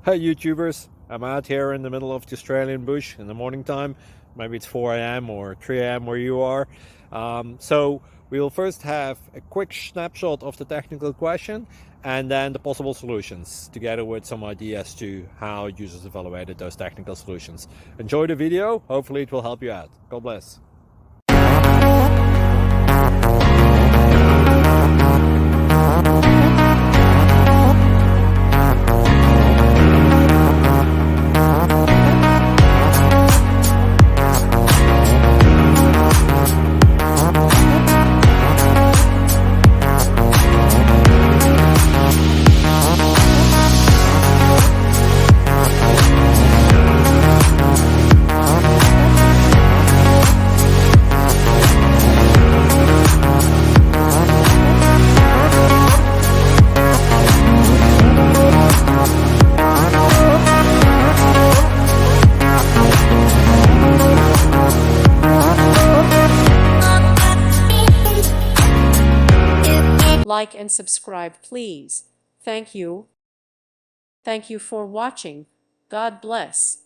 Hey YouTubers, I'm out here in the middle of the Australian bush in the morning time. Maybe it's 4 a.m. or 3 a.m. where you are. So we'll first have a quick snapshot of the technical question and then the possible solutions, together with some ideas to how users evaluated those technical solutions. Enjoy the video, hopefully it will help you out. God bless. Like and subscribe, please. Thank you. Thank you for watching. God bless.